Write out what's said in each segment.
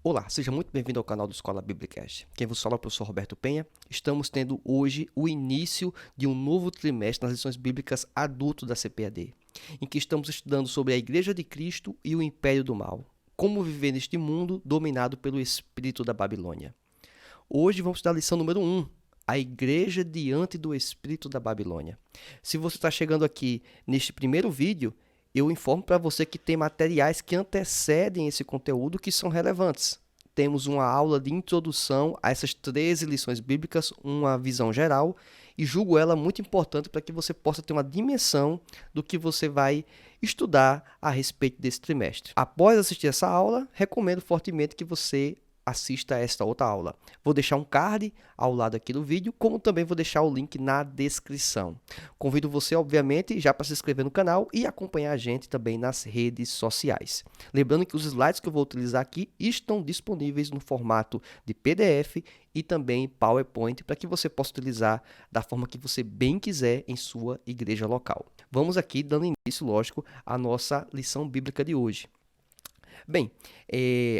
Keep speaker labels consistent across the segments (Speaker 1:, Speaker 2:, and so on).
Speaker 1: Olá, seja muito bem-vindo ao canal do Escola Biblicast. Quem vos fala é o professor Roberto Penha. Estamos tendo hoje o início de um novo trimestre nas lições bíblicas adulto da CPAD, em que estamos estudando sobre a Igreja de Cristo e o Império do Mal, como viver neste mundo dominado pelo espírito da Babilônia. Hoje vamos estudar a lição número 1, a Igreja diante do espírito da Babilônia. Se você está chegando aqui neste primeiro vídeo, eu informo para você que tem materiais que antecedem esse conteúdo que são relevantes. Temos uma aula de introdução a essas 13 lições bíblicas, uma visão geral, e julgo ela muito importante para que você possa ter uma dimensão do que você vai estudar a respeito desse trimestre. Após assistir essa aula, recomendo fortemente que você assista a esta outra aula. Vou deixar um card ao lado aqui do vídeo, como também vou deixar o link na descrição. Convido você, obviamente, já para se inscrever no canal e acompanhar a gente também nas redes sociais. Lembrando que os slides que eu vou utilizar aqui estão disponíveis no formato de PDF e também PowerPoint para que você possa utilizar da forma que você bem quiser em sua igreja local. Vamos aqui dando início, lógico, à nossa lição bíblica de hoje. Bem,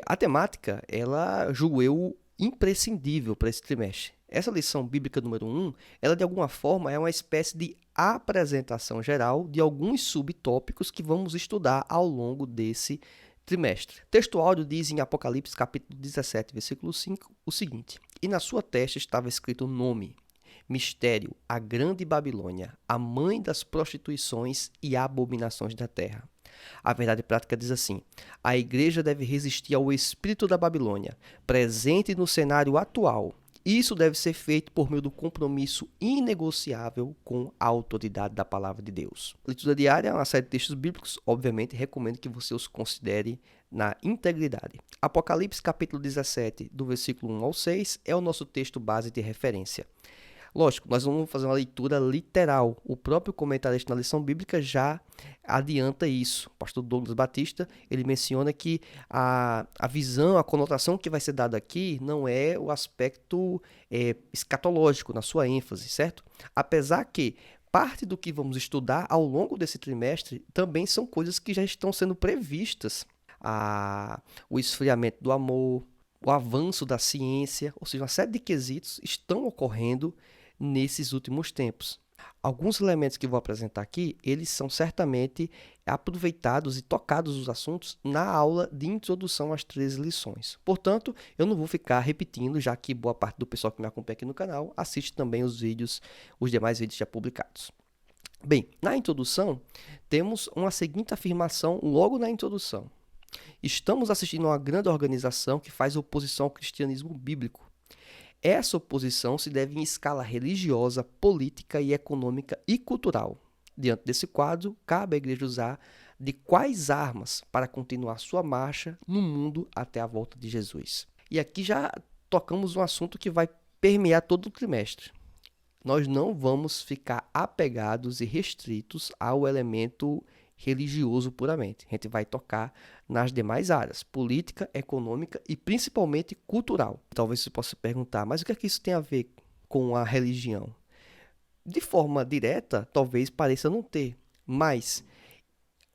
Speaker 1: a temática, ela julgo eu imprescindível para esse trimestre. Essa lição bíblica número 1, ela de alguma forma é uma espécie de apresentação geral de alguns subtópicos que vamos estudar ao longo desse trimestre. O texto áudio diz em Apocalipse capítulo 17, versículo 5, o seguinte: E na sua testa estava escrito o nome, mistério, a grande Babilônia, a mãe das prostituições e abominações da terra. A verdade prática diz assim: a igreja deve resistir ao espírito da Babilônia, presente no cenário atual. Isso deve ser feito por meio do compromisso inegociável com a autoridade da palavra de Deus. Leitura diária é uma série de textos bíblicos, obviamente recomendo que você os considere na integridade. Apocalipse capítulo 17, do versículo 1 ao 6, é o nosso texto base de referência. Lógico, nós vamos fazer uma leitura literal. O próprio comentarista na lição bíblica já adianta isso. O pastor Douglas Batista, ele menciona que a visão, a conotação que vai ser dada aqui não é o aspecto escatológico na sua ênfase, certo? Apesar que parte do que vamos estudar ao longo desse trimestre também são coisas que já estão sendo previstas. O esfriamento do amor, o avanço da ciência, ou seja, uma série de quesitos estão ocorrendo nesses últimos tempos. Alguns elementos que vou apresentar aqui, eles são certamente aproveitados e tocados os assuntos na aula de introdução às 13 lições. Portanto, eu não vou ficar repetindo, já que boa parte do pessoal que me acompanha aqui no canal assiste também os demais vídeos já publicados. Bem, na introdução, temos uma seguinte afirmação logo na introdução. Estamos assistindo a uma grande organização que faz oposição ao cristianismo bíblico. Essa oposição se deve em escala religiosa, política e econômica e cultural. Diante desse quadro, cabe à igreja usar de quais armas para continuar sua marcha no mundo até a volta de Jesus. E aqui já tocamos um assunto que vai permear todo o trimestre. Nós não vamos ficar apegados e restritos ao elemento religioso puramente. A gente vai tocar nas demais áreas, política, econômica e principalmente cultural. Talvez você possa perguntar, mas o que é que isso tem a ver com a religião? De forma direta, talvez pareça não ter, mas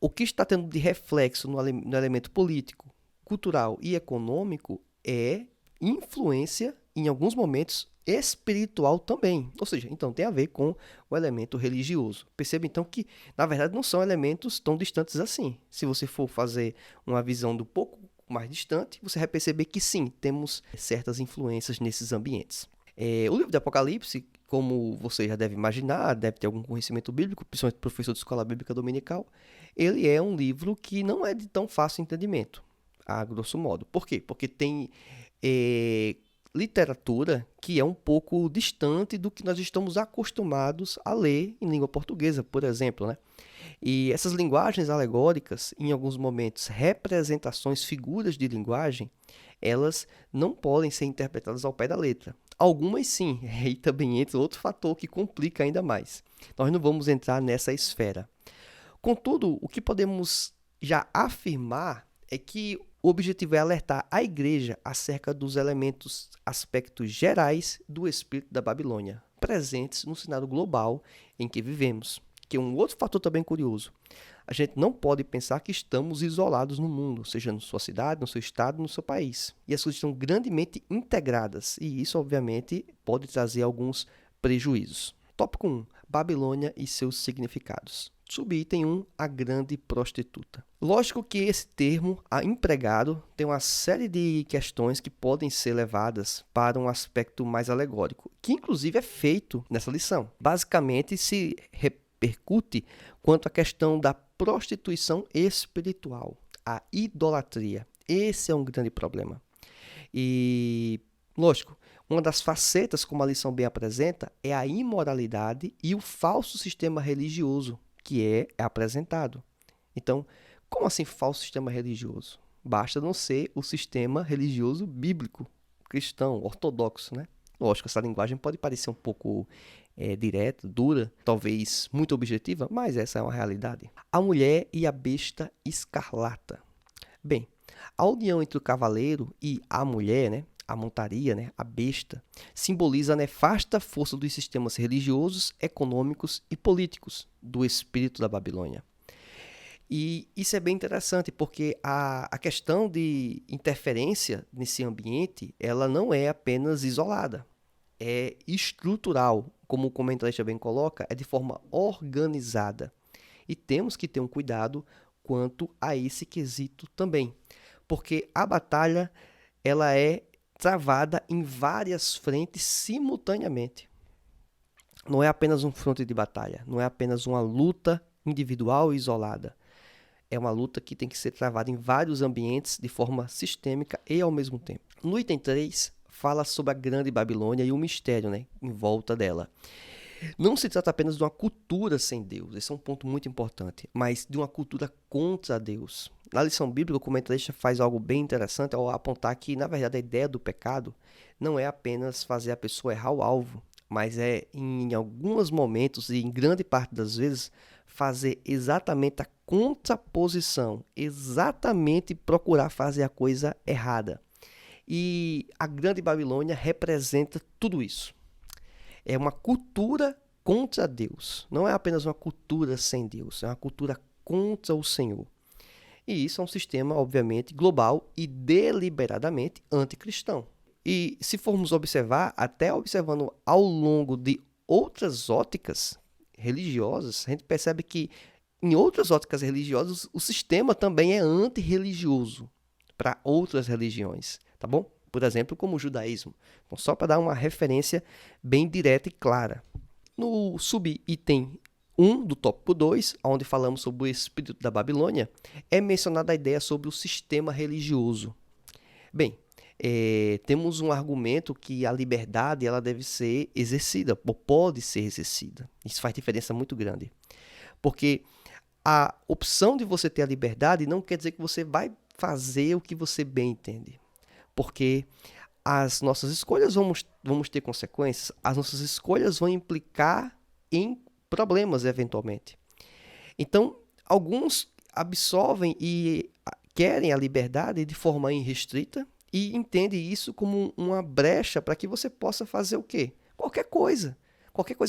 Speaker 1: o que está tendo de reflexo no elemento político, cultural e econômico é influência, em alguns momentos, espiritual também. Ou seja, então tem a ver com o elemento religioso. Perceba então que, na verdade, não são elementos tão distantes assim. Se você for fazer uma visão do pouco mais distante, você vai perceber que sim, temos certas influências nesses ambientes. O livro de Apocalipse, como você já deve imaginar, deve ter algum conhecimento bíblico, principalmente professor de escola bíblica dominical, ele é um livro que não é de tão fácil entendimento, a grosso modo. Por quê? Porque tem literatura que é um pouco distante do que nós estamos acostumados a ler em língua portuguesa, por exemplo, né? E essas linguagens alegóricas, em alguns momentos, representações, figuras de linguagem, elas não podem ser interpretadas ao pé da letra. Algumas sim, e aí também entra outro fator que complica ainda mais. Nós não vamos entrar nessa esfera. Contudo, o que podemos já afirmar é que o objetivo é alertar a igreja acerca dos elementos, aspectos gerais do espírito da Babilônia, presentes no cenário global em que vivemos. Que é um outro fator também curioso. A gente não pode pensar que estamos isolados no mundo, seja na sua cidade, no seu estado, no seu país. E as coisas estão grandemente integradas, e isso, obviamente, pode trazer alguns prejuízos. Tópico 1. Babilônia e seus significados. Subitem 1, a grande prostituta. Lógico que esse termo, empregado, tem uma série de questões que podem ser levadas para um aspecto mais alegórico, que inclusive é feito nessa lição. Basicamente, se repercute quanto à questão da prostituição espiritual, a idolatria. Esse é um grande problema. E, lógico, uma das facetas, como a lição bem apresenta, é a imoralidade e o falso sistema religioso que é apresentado. Então, como assim falso sistema religioso? Basta não ser o sistema religioso bíblico, cristão, ortodoxo, né? Lógico, essa linguagem pode parecer um pouco direta, dura, talvez muito objetiva, mas essa é uma realidade. A mulher e a besta escarlata. Bem, a união entre o cavaleiro e a mulher, né? A montaria, né, a besta, simboliza a nefasta força dos sistemas religiosos, econômicos e políticos do espírito da Babilônia. E isso é bem interessante, porque a questão de interferência nesse ambiente, ela não é apenas isolada, é estrutural, como o comentarista bem coloca, é de forma organizada. E temos que ter um cuidado quanto a esse quesito também, porque a batalha ela é travada em várias frentes simultaneamente. Não é apenas um fronte de batalha, não é apenas uma luta individual e isolada. É uma luta que tem que ser travada em vários ambientes de forma sistêmica e ao mesmo tempo. No item 3, fala sobre a grande Babilônia e o mistério, né, em volta dela. Não se trata apenas de uma cultura sem Deus, esse é um ponto muito importante, mas de uma cultura contra Deus. Na lição bíblica, o comentarista faz algo bem interessante ao apontar que, na verdade, a ideia do pecado não é apenas fazer a pessoa errar o alvo, mas é, em alguns momentos e em grande parte das vezes, fazer exatamente a contraposição, exatamente procurar fazer a coisa errada. E a grande Babilônia representa tudo isso. É uma cultura contra Deus. Não é apenas uma cultura sem Deus, é uma cultura contra o Senhor. E isso é um sistema, obviamente, global e deliberadamente anticristão. E se formos observar, até observando ao longo de outras óticas religiosas, a gente percebe que em outras óticas religiosas o sistema também é antirreligioso para outras religiões, tá bom? Por exemplo, como o judaísmo. Então, só para dar uma referência bem direta e clara. No subitem 1 do tópico 2, onde falamos sobre o espírito da Babilônia, é mencionada a ideia sobre o sistema religioso. Bem, temos um argumento que a liberdade ela deve ser exercida, ou pode ser exercida. Isso faz diferença muito grande. Porque a opção de você ter a liberdade não quer dizer que você vai fazer o que você bem entende. Porque as nossas escolhas vamos ter consequências, as nossas escolhas vão implicar em problemas, eventualmente. Então, alguns absorvem e querem a liberdade de forma irrestrita e entendem isso como uma brecha para que você possa fazer o quê? Qualquer coisa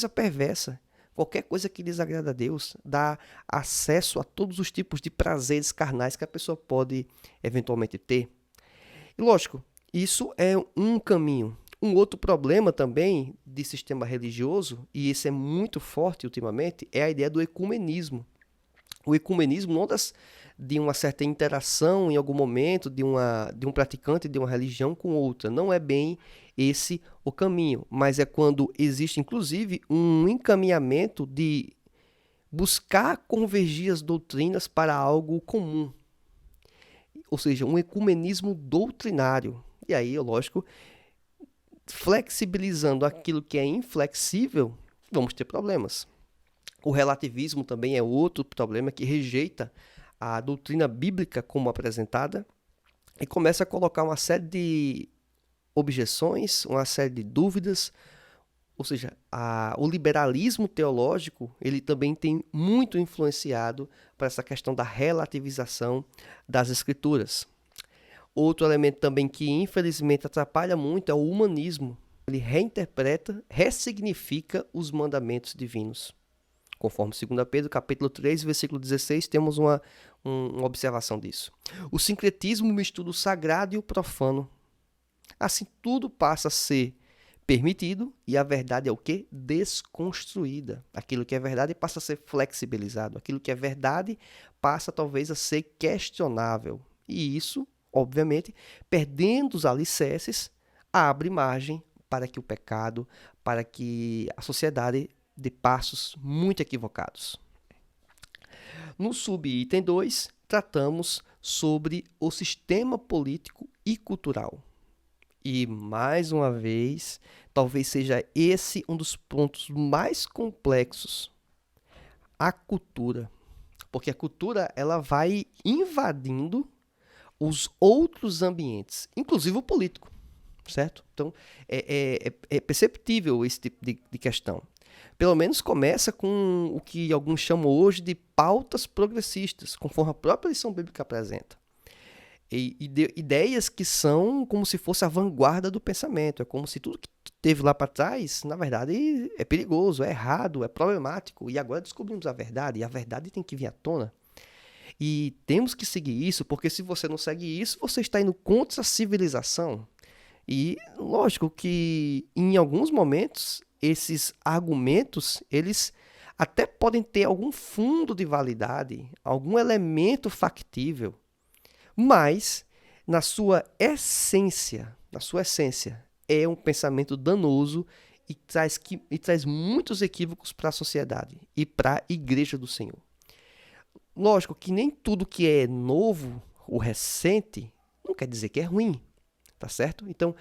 Speaker 1: perversa, qualquer coisa que desagrada a Deus, dá acesso a todos os tipos de prazeres carnais que a pessoa pode eventualmente ter. E lógico, isso é um caminho. Um outro problema também de sistema religioso, e esse é muito forte ultimamente, é a ideia do ecumenismo. O ecumenismo não de uma certa interação em algum momento de um praticante de uma religião com outra. Não é bem esse o caminho, mas é quando existe inclusive um encaminhamento de buscar convergir as doutrinas para algo comum. Ou seja, um ecumenismo doutrinário. E aí, lógico, flexibilizando aquilo que é inflexível, vamos ter problemas. O relativismo também é outro problema que rejeita a doutrina bíblica como apresentada e começa a colocar uma série de objeções, uma série de dúvidas. Ou seja, o liberalismo teológico ele também tem muito influenciado para essa questão da relativização das escrituras. Outro elemento também que infelizmente atrapalha muito é o humanismo. Ele reinterpreta, ressignifica os mandamentos divinos. Conforme 2 Pedro, capítulo 3, versículo 16, temos uma observação disso. O sincretismo mistura o sagrado e o profano. Assim, tudo passa a ser permitido e a verdade é o quê? Desconstruída. Aquilo que é verdade passa a ser flexibilizado. Aquilo que é verdade passa talvez a ser questionável. E isso, obviamente, perdendo os alicerces, abre margem para que o pecado, para que a sociedade dê passos muito equivocados. No subitem 2, tratamos sobre o sistema político e cultural. E, mais uma vez, talvez seja esse um dos pontos mais complexos. A cultura. Porque a cultura ela vai invadindo os outros ambientes, inclusive o político, certo? Então, é perceptível esse tipo de questão. Pelo menos começa com o que alguns chamam hoje de pautas progressistas, conforme a própria lição bíblica apresenta. Ideias que são como se fosse a vanguarda do pensamento. É como se tudo que teve lá para trás, na verdade, é perigoso, é errado, é problemático. E agora descobrimos a verdade, e a verdade tem que vir à tona. E temos que seguir isso, porque se você não segue isso, você está indo contra a civilização. E lógico que em alguns momentos esses argumentos, eles até podem ter algum fundo de validade, algum elemento factível, mas na sua essência, é um pensamento danoso e traz muitos equívocos para a sociedade e para a igreja do Senhor. Lógico que nem tudo que é novo ou recente não quer dizer que é ruim, tá certo? Então,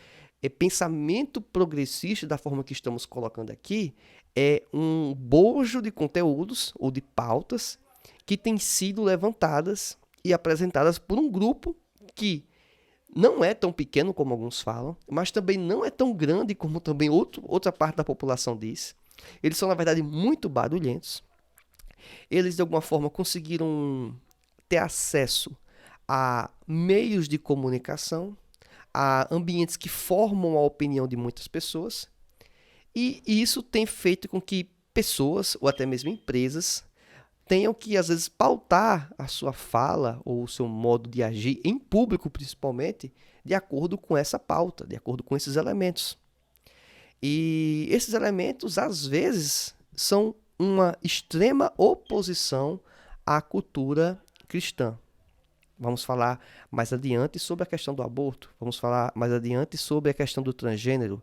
Speaker 1: pensamento progressista, da forma que estamos colocando aqui, é um bojo de conteúdos ou de pautas que têm sido levantadas e apresentadas por um grupo que não é tão pequeno como alguns falam, mas também não é tão grande como também outra parte da população diz. Eles são, na verdade, muito barulhentos. Eles, de alguma forma, conseguiram ter acesso a meios de comunicação, a ambientes que formam a opinião de muitas pessoas, e isso tem feito com que pessoas, ou até mesmo empresas, tenham que, às vezes, pautar a sua fala ou o seu modo de agir, em público principalmente, de acordo com essa pauta, de acordo com esses elementos. E esses elementos, às vezes, são uma extrema oposição à cultura cristã. Vamos falar mais adiante sobre a questão do aborto, vamos falar mais adiante sobre a questão do transgênero.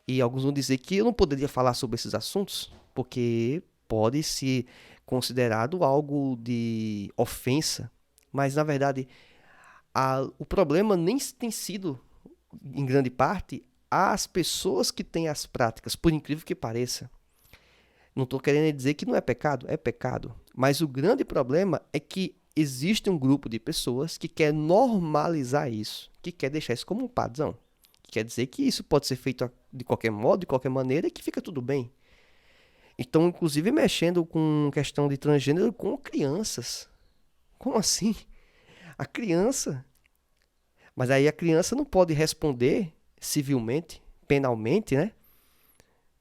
Speaker 1: E alguns vão dizer que eu não poderia falar sobre esses assuntos, porque pode ser considerado algo de ofensa. Mas, na verdade, o problema nem tem sido, em grande parte, as pessoas que têm as práticas, por incrível que pareça. Não estou querendo dizer que não é pecado, é pecado. Mas o grande problema é que existe um grupo de pessoas que quer normalizar isso, que quer deixar isso como um padrão. Que quer dizer que isso pode ser feito de qualquer modo, de qualquer maneira, e que fica tudo bem. Então, inclusive, mexendo com questão de transgênero com crianças. Como assim? A criança. Mas aí a criança não pode responder civilmente, penalmente, né?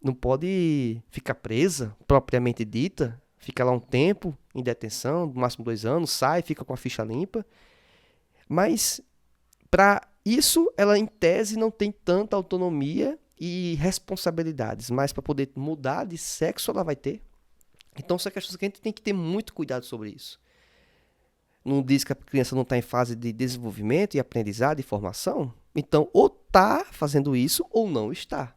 Speaker 1: Não pode ficar presa, propriamente dita, fica lá um tempo em detenção, no máximo 2 anos, sai, fica com a ficha limpa. Mas, para isso, ela em tese não tem tanta autonomia e responsabilidades, mas para poder mudar de sexo ela vai ter. Então, são questões que a gente tem que ter muito cuidado sobre isso. Não diz que a criança não está em fase de desenvolvimento e aprendizado e formação? Então, ou está fazendo isso ou não está.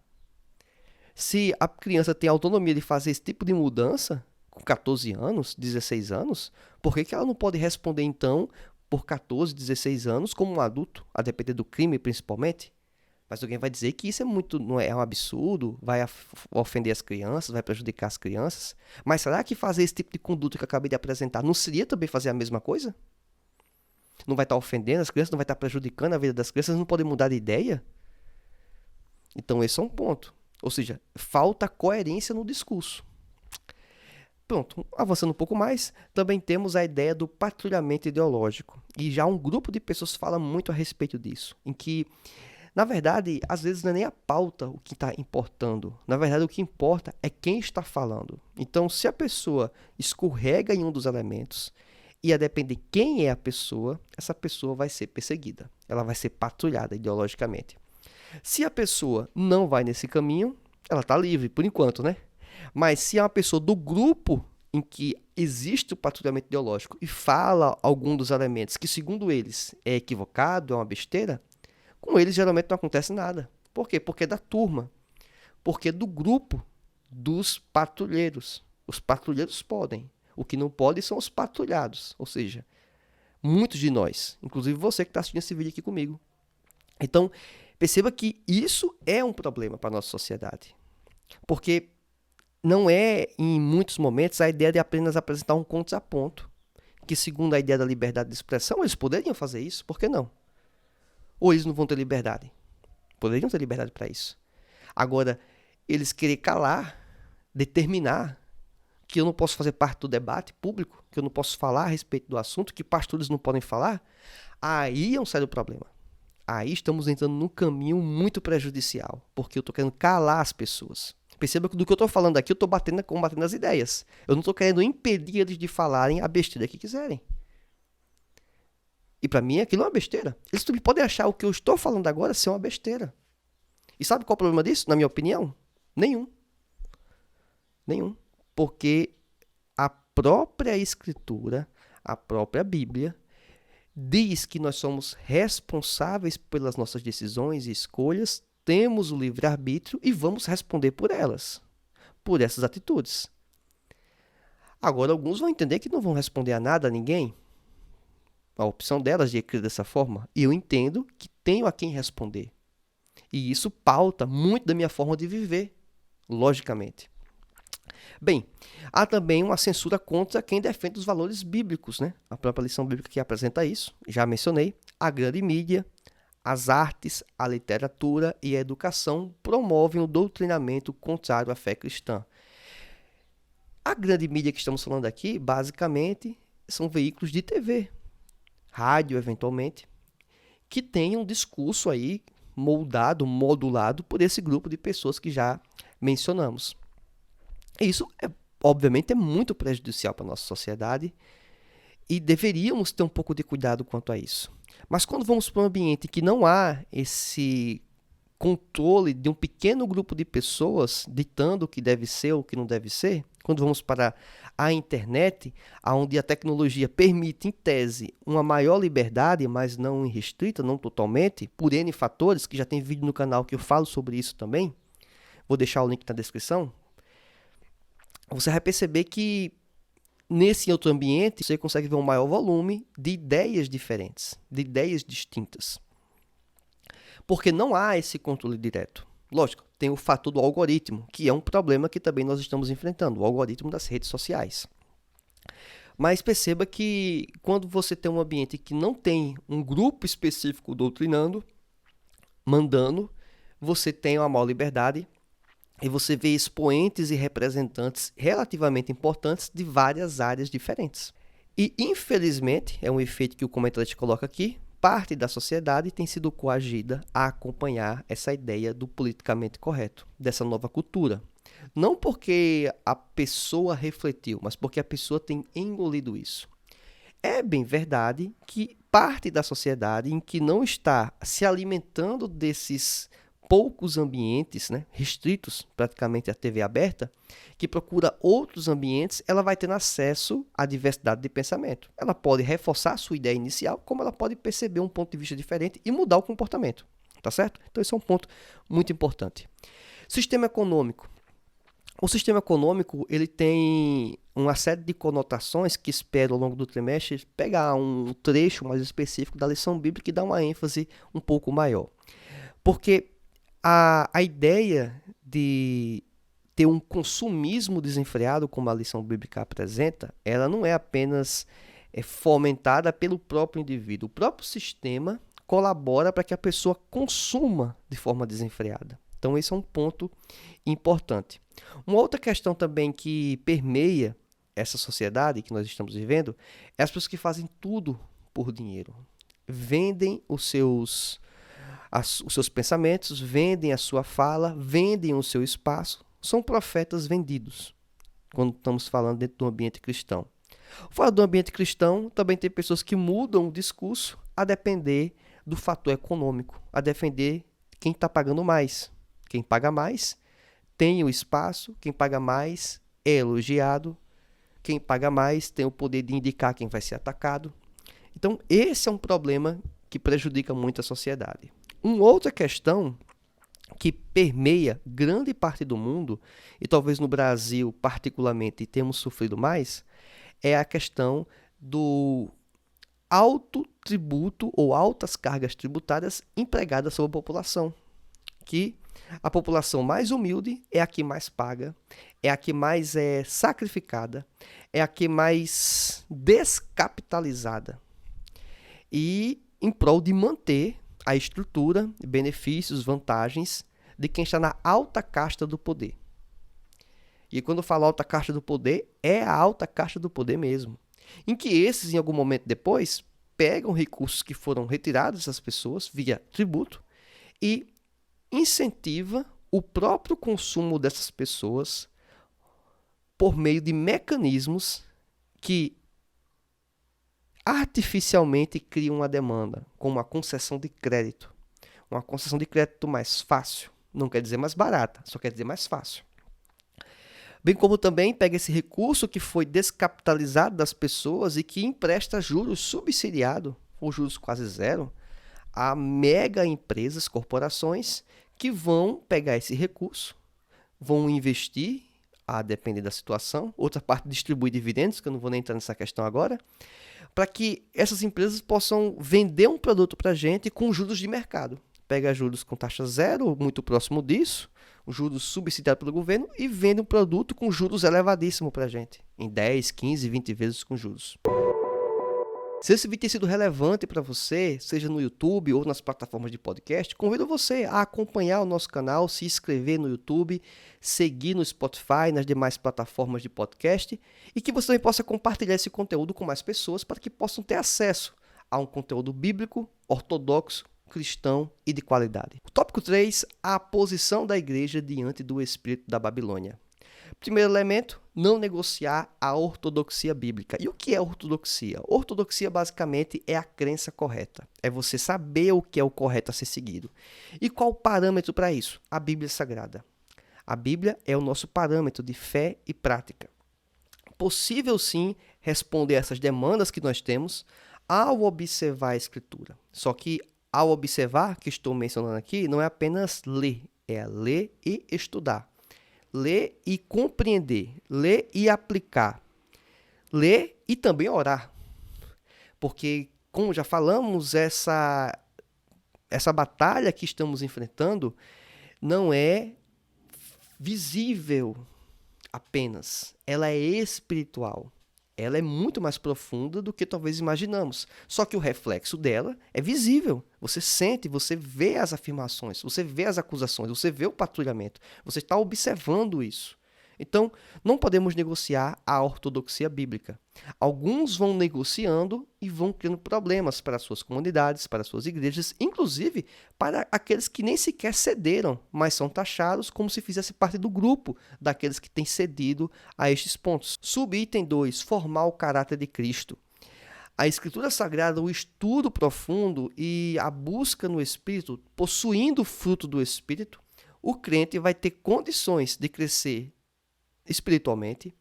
Speaker 1: Se a criança tem autonomia de fazer esse tipo de mudança, com 14 anos, 16 anos, por que ela não pode responder, então, por 14, 16 anos, como um adulto, a depender do crime, principalmente? Mas alguém vai dizer que isso não é um absurdo, vai ofender as crianças, vai prejudicar as crianças. Mas será que fazer esse tipo de conduta que eu acabei de apresentar não seria também fazer a mesma coisa? Não vai estar ofendendo as crianças, não vai estar prejudicando a vida das crianças, não podem mudar de ideia? Então esse é um ponto. Ou seja, falta coerência no discurso. Pronto, avançando um pouco mais, também temos a ideia do patrulhamento ideológico. E já um grupo de pessoas fala muito a respeito disso, em que Na verdade, às vezes não é nem a pauta o que está importando. Na verdade, o que importa é quem está falando. Então, se a pessoa escorrega em um dos elementos, e a depender de quem é a pessoa, essa pessoa vai ser perseguida. Ela vai ser patrulhada ideologicamente. Se a pessoa não vai nesse caminho, ela está livre, por enquanto, né? Mas se é uma pessoa do grupo em que existe o patrulhamento ideológico e fala algum dos elementos que, segundo eles, é equivocado, é uma besteira, com eles geralmente não acontece nada. Por quê? Porque é da turma. Porque é do grupo dos patrulheiros. Os patrulheiros podem. O que não pode são os patrulhados. Ou seja, muitos de nós, inclusive você que está assistindo esse vídeo aqui comigo. Então, perceba que isso é um problema para a nossa sociedade. Porque não é, em muitos momentos, a ideia de apenas apresentar um contraponto. Que, segundo a ideia da liberdade de expressão, eles poderiam fazer isso. Por que não? Ou eles não vão ter liberdade? Poderiam ter liberdade para isso. Agora, eles querer calar, determinar que eu não posso fazer parte do debate público, que eu não posso falar a respeito do assunto, que pastores não podem falar, aí é um sério problema. Aí estamos entrando num caminho muito prejudicial, porque eu estou querendo calar as pessoas. Perceba que do que eu estou falando aqui, eu estou combatendo as ideias. Eu não estou querendo impedir eles de falarem a besteira que quiserem. E para mim aquilo é uma besteira. Eles também podem achar o que eu estou falando agora ser uma besteira. E sabe qual é o problema disso, na minha opinião? Nenhum. Porque a própria Escritura, a própria Bíblia, diz que nós somos responsáveis pelas nossas decisões e escolhas, temos o livre-arbítrio e vamos responder por elas, por essas atitudes. Agora, alguns vão entender que não vão responder a nada a ninguém. A opção delas de crer dessa forma. E eu entendo que tenho a quem responder. E isso pauta muito da minha forma de viver, logicamente. Bem, há também uma censura contra quem defende os valores bíblicos, né? A própria lição bíblica que apresenta isso, já mencionei. A grande mídia, as artes, a literatura e a educação promovem o doutrinamento contrário à fé cristã. A grande mídia que estamos falando aqui, basicamente, são veículos de TV, rádio, eventualmente, que tem um discurso aí moldado, modulado por esse grupo de pessoas que já mencionamos. Isso, obviamente, é muito prejudicial para a nossa sociedade e deveríamos ter um pouco de cuidado quanto a isso. Mas quando vamos para um ambiente que não há esse controle de um pequeno grupo de pessoas ditando o que deve ser ou o que não deve ser, quando vamos para a internet, onde a tecnologia permite, em tese, uma maior liberdade, mas não irrestrita, não totalmente, por N fatores, que já tem vídeo no canal que eu falo sobre isso também, vou deixar o link na descrição, você vai perceber que nesse outro ambiente você consegue ver um maior volume de ideias diferentes, de ideias distintas. Porque não há esse controle direto. Lógico, tem o fator do algoritmo, que é um problema que também nós estamos enfrentando, o algoritmo das redes sociais. Mas perceba que quando você tem um ambiente que não tem um grupo específico doutrinando, mandando, você tem uma maior liberdade e você vê expoentes e representantes relativamente importantes de várias áreas diferentes. E, infelizmente, é um efeito que o comentarista coloca aqui, parte da sociedade tem sido coagida a acompanhar essa ideia do politicamente correto, dessa nova cultura. Não porque a pessoa refletiu, mas porque a pessoa tem engolido isso. É bem verdade que parte da sociedade em que não está se alimentando desses poucos ambientes, né, restritos praticamente à TV aberta, que procura outros ambientes, ela vai tendo acesso à diversidade de pensamento. Ela pode reforçar a sua ideia inicial, como ela pode perceber um ponto de vista diferente e mudar o comportamento. Tá certo? Então, esse é um ponto muito importante. Sistema econômico. O sistema econômico ele tem uma série de conotações que espero ao longo do trimestre pegar um trecho mais específico da lição bíblica e dar uma ênfase um pouco maior. Porque a ideia de ter um consumismo desenfreado, como a lição bíblica apresenta, ela não é apenas fomentada pelo próprio indivíduo. O próprio sistema colabora para que a pessoa consuma de forma desenfreada. Então, esse é um ponto importante. Uma outra questão também que permeia essa sociedade que nós estamos vivendo é as pessoas que fazem tudo por dinheiro. Vendem os seus os seus pensamentos, vendem a sua fala, vendem o seu espaço. São profetas vendidos, quando estamos falando dentro do ambiente cristão. Fora do ambiente cristão, também tem pessoas que mudam o discurso a depender do fator econômico, a defender quem está pagando mais. Quem paga mais tem o espaço, quem paga mais é elogiado, quem paga mais tem o poder de indicar quem vai ser atacado. Então, esse é um problema que prejudica muito a sociedade. Uma outra questão que permeia grande parte do mundo, e talvez no Brasil particularmente temos sofrido mais, é a questão do alto tributo ou altas cargas tributárias empregadas sobre a população, que a população mais humilde é a que mais paga, é a que mais é sacrificada, é a que mais descapitalizada, e em prol de manter a estrutura, benefícios, vantagens de quem está na alta casta do poder. E quando eu falo alta casta do poder, é a alta casta do poder mesmo. Em que esses, em algum momento depois, pegam recursos que foram retirados dessas pessoas via tributo e incentiva o próprio consumo dessas pessoas por meio de mecanismos que artificialmente criam uma demanda, como a concessão de crédito. Uma concessão de crédito mais fácil, não quer dizer mais barata, só quer dizer mais fácil. Bem como também pega esse recurso que foi descapitalizado das pessoas e que empresta juros subsidiados, ou juros quase zero, a mega empresas, corporações, que vão pegar esse recurso, vão investir, a depender da situação, outra parte distribui dividendos, que eu não vou nem entrar nessa questão agora, para que essas empresas possam vender um produto para a gente com juros de mercado. Pega juros com taxa zero, ou muito próximo disso, os juros subsidiados pelo governo, e vende um produto com juros elevadíssimos para a gente, em 10, 15, 20 vezes com juros. Se esse vídeo tem sido relevante para você, seja no YouTube ou nas plataformas de podcast, convido você a acompanhar o nosso canal, se inscrever no YouTube, seguir no Spotify, nas demais plataformas de podcast, e que você também possa compartilhar esse conteúdo com mais pessoas para que possam ter acesso a um conteúdo bíblico, ortodoxo, cristão e de qualidade. Tópico 3, a posição da igreja diante do espírito da Babilônia. Primeiro elemento, não negociar a ortodoxia bíblica. E o que é ortodoxia? Ortodoxia basicamente é a crença correta. É você saber o que é o correto a ser seguido. E qual o parâmetro para isso? A Bíblia Sagrada. A Bíblia é o nosso parâmetro de fé e prática. Possível sim responder essas demandas que nós temos ao observar a Escritura. Só que ao observar, que estou mencionando aqui, não é apenas ler, é ler e estudar. Ler e compreender, ler e aplicar, ler e também orar. Porque, como já falamos, essa batalha que estamos enfrentando não é visível apenas, ela é espiritual. Ela é muito mais profunda do que talvez imaginamos. Só que o reflexo dela é visível. Você sente, você vê as afirmações, você vê as acusações, você vê o patrulhamento. Você está observando isso. Então, não podemos negociar a ortodoxia bíblica. Alguns vão negociando e vão criando problemas para suas comunidades, para suas igrejas, inclusive para aqueles que nem sequer cederam, mas são taxados como se fizesse parte do grupo daqueles que têm cedido a estes pontos. Subitem 2, formar o caráter de Cristo. A Escritura Sagrada, o estudo profundo e a busca no Espírito, possuindo o fruto do Espírito, o crente vai ter condições de crescer espiritualmente,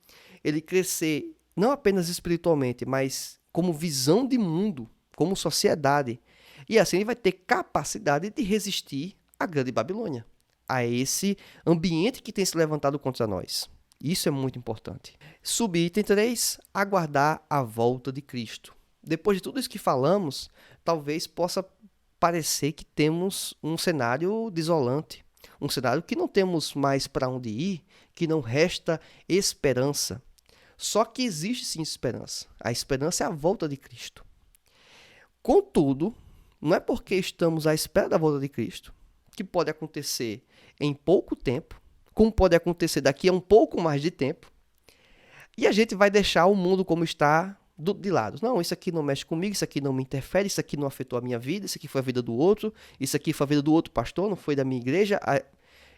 Speaker 1: ele crescer não apenas espiritualmente, mas como visão de mundo, como sociedade. E assim ele vai ter capacidade de resistir à grande Babilônia, a esse ambiente que tem se levantado contra nós. Isso é muito importante. Subitem 3, aguardar a volta de Cristo. Depois de tudo isso que falamos, talvez possa parecer que temos um cenário desolante, um cenário que não temos mais para onde ir, que não resta esperança. Só que existe sim esperança. A esperança é a volta de Cristo. Contudo, não é porque estamos à espera da volta de Cristo, que pode acontecer em pouco tempo, como pode acontecer daqui a um pouco mais de tempo, e a gente vai deixar o mundo como está, de lado. Não, isso aqui não mexe comigo, isso aqui não me interfere, isso aqui não afetou a minha vida, isso aqui foi a vida do outro, isso aqui foi a vida do outro pastor, não foi da minha igreja.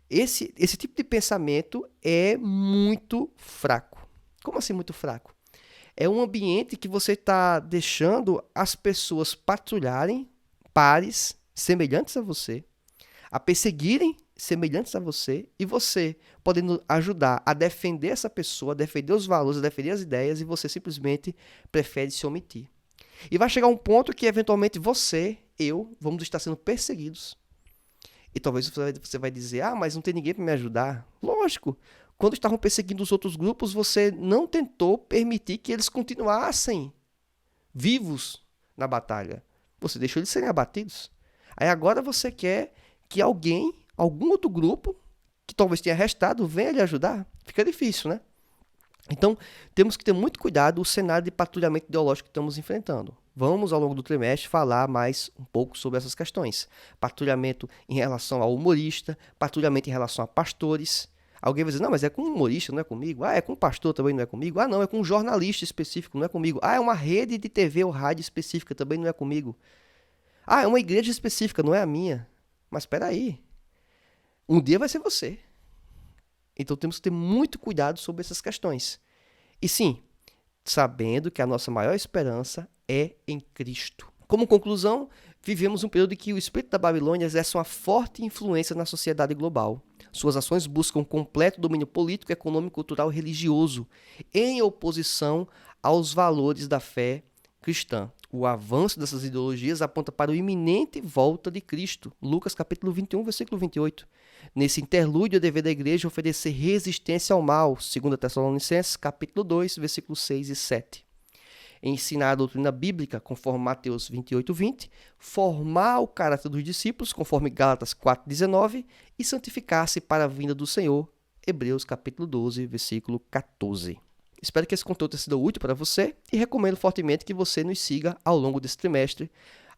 Speaker 1: Esse tipo de pensamento é muito fraco. Como assim muito fraco? É um ambiente que você está deixando as pessoas patrulharem pares semelhantes a você, a perseguirem semelhantes a você, e você podendo ajudar a defender essa pessoa, a defender os valores, a defender as ideias, e você simplesmente prefere se omitir. E vai chegar um ponto que eventualmente você, eu, vamos estar sendo perseguidos. E talvez você vai dizer, mas não tem ninguém para me ajudar. Lógico, quando estavam perseguindo os outros grupos, você não tentou permitir que eles continuassem vivos na batalha. Você deixou eles serem abatidos. Aí agora você quer que algum outro grupo, que talvez tenha restado, venha lhe ajudar. Fica difícil, né? Então, temos que ter muito cuidado com o cenário de patrulhamento ideológico que estamos enfrentando. Vamos, ao longo do trimestre, falar mais um pouco sobre essas questões. Patrulhamento em relação ao humorista, patrulhamento em relação a pastores. Alguém vai dizer, não, mas é com um humorista, não é comigo. É com um pastor, também não é comigo. Não, é com um jornalista específico, não é comigo. É uma rede de TV ou rádio específica, também não é comigo. É uma igreja específica, não é a minha. Mas espera aí. Um dia vai ser você. Então temos que ter muito cuidado sobre essas questões. E sim, sabendo que a nossa maior esperança é em Cristo. Como conclusão, vivemos um período em que o espírito da Babilônia exerce uma forte influência na sociedade global. Suas ações buscam completo domínio político, econômico, cultural e religioso, em oposição aos valores da fé cristã. O avanço dessas ideologias aponta para a iminente volta de Cristo. Lucas capítulo 21, versículo 28. Nesse interlúdio, é dever da igreja oferecer resistência ao mal. 2 Tessalonicenses capítulo 2, versículos 6 e 7. Ensinar a doutrina bíblica, conforme Mateus 28, 20. Formar o caráter dos discípulos, conforme Gálatas 4, 19. E santificar-se para a vinda do Senhor. Hebreus capítulo 12, versículo 14. Espero que esse conteúdo tenha sido útil para você e recomendo fortemente que você nos siga ao longo desse trimestre,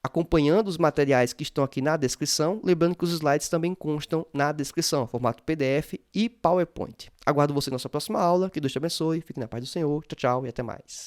Speaker 1: acompanhando os materiais que estão aqui na descrição, lembrando que os slides também constam na descrição, formato PDF e PowerPoint. Aguardo você na nossa próxima aula, que Deus te abençoe, fique na paz do Senhor, tchau, tchau e até mais.